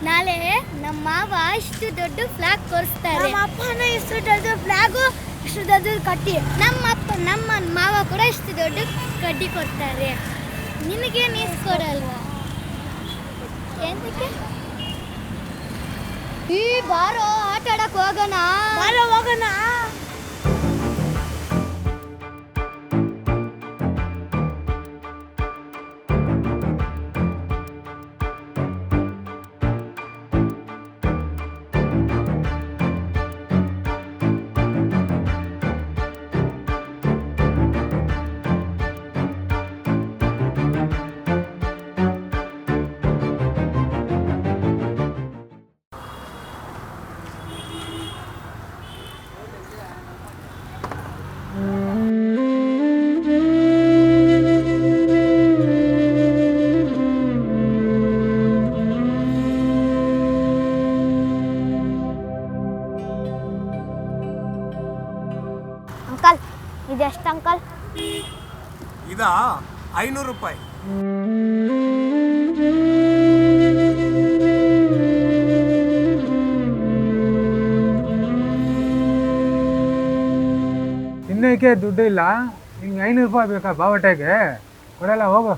ನಾಳೆ ನಮ್ಮ ಮಾವ ಇಷ್ಟು ದೊಡ್ಡ ಫ್ಲಾಗ್ ತೋರಿಸ್ತಾರೆ. ನಮ್ಮ ಅಪ್ಪನ ಇಷ್ಟು ದೊಡ್ಡ ಫ್ಲಾಗು ಇಷ್ಟು ದೊಡ್ಡ ಕಡ್ಡಿ. ನಮ್ಮ ಮಾವ ಕೂಡ ಇಷ್ಟು ದೊಡ್ಡ ಕಡ್ಡಿ ಕೊಡ್ತಾರೆ. ನಿನಗೆ ನೀಸ್ಕೊಡಲ್ವಾ? ಎಂತಕ್ಕೆ? ಈ ಬಾರೋ ಆಟ ಆಡಕ್ ಹೋಗೋಣ. ಹೋಗೋಣ. ಅಂಕಲ್, ಇದೆಷ್ಟು ಅಂಕಲ್? ಇದಾ 500 ರೂಪಾಯಿ. ತಿನ್ನೋಕ್ಕೆ ದುಡ್ಡು ಇಲ್ಲ, ನಿಂಗೆ 500 ರೂಪಾಯಿ ಬೇಕಾ ಬಾವಟೆಗೆ? ಕೊಡಲ್ಲ, ಹೋಗು.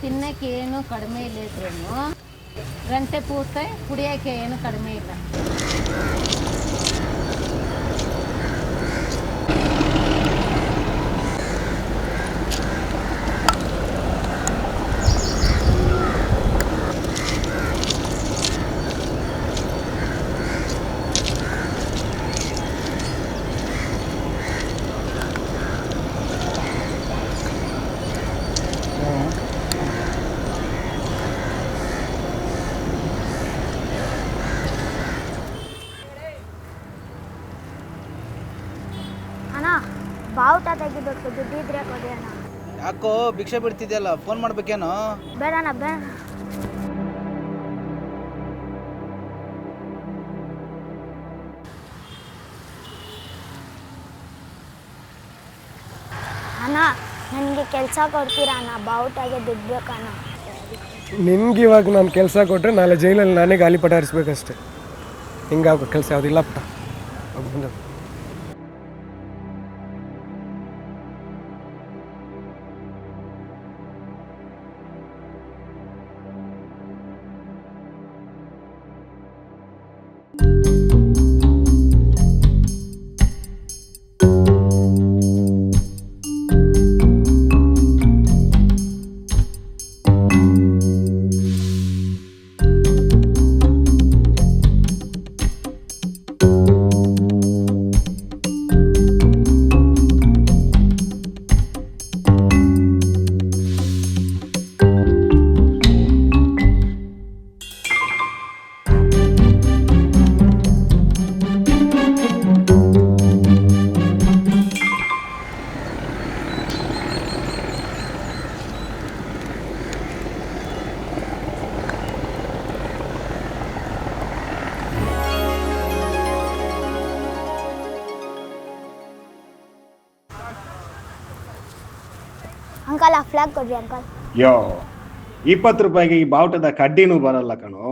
ತಿನ್ನಕ್ಕೆ ಏನು ಕಡಿಮೆ ಇಲ್ಲ ಇದ್ರೂ ಗಂಟೆ ಪೂರ್ತಿ ಕುಡಿಯೋಕ್ಕೆ ಏನು ಕಡಿಮೆ ಇಲ್ಲ. ಅಣ್ಣ, ಬಾವುಟ ತೆಗಿಬೇಕು, ದುಡ್ಡಿದ್ರೆ ಕೊಡಿ ಅಣ್ಣ. ಯಾಕೋ ಭಿಕ್ಷೆ ಬಿಡ್ತಿದ್ಯಲ್ಲ, ಫೋನ್ ಮಾಡ್ಬೇಕೇನೋ? ಬೇಡಣ್ಣ, ಬೇಡ. ಅಣ್ಣ, ನನಗೆ ಕೆಲಸ ಕೊಡ್ತೀರಾ ಅಣ್ಣ? ಬಾವುಟಗೆ ದುಡ್ಡು ಬೇಕಣ್ಣ. ನಿನ್ಗೆ ಇವಾಗ ನಾನು ಕೆಲಸ ಕೊಟ್ಟರೆ ನಾಳೆ ಜೈಲಲ್ಲಿ ನಾನೇ ಗಾಳಿಪಟ ಹರಿಸ್ಬೇಕಷ್ಟೆ. ಹಿಂಗಾಗೋ ಕೆಲಸ ಯಾವುದಿಲ್ಲ ಪುಟ್ಟ. ಅಂಕಲ್, ಆ ಫ್ಲಾಗ್ ಕೊಡ್ರಿ ಅಂಕಲ್. 20 ರೂಪಾಯಿಗೆ ಈ ಬಾವುಟದ ಕಡ್ಡಿನೂ ಬರಲ್ಲ ಕಣೋ.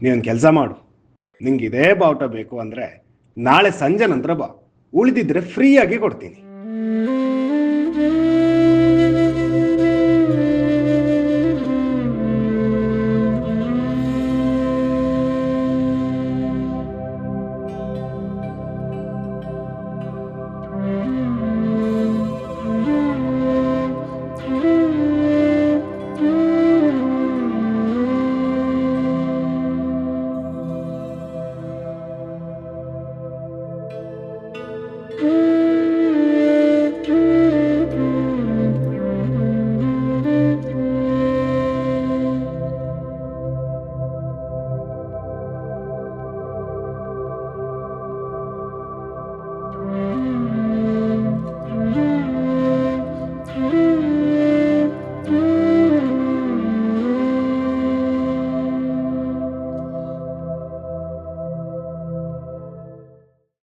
ನೀನೊಂದು ಕೆಲಸ ಮಾಡು, ನಿಂಗೆ ಇದೇ ಬಾವುಟ ಬೇಕು ಅಂದ್ರೆ ನಾಳೆ ಸಂಜೆ ನಂತರ ಬಾ, ಉಳಿದಿದ್ರೆ ಫ್ರೀಯಾಗಿ ಕೊಡ್ತೀನಿ.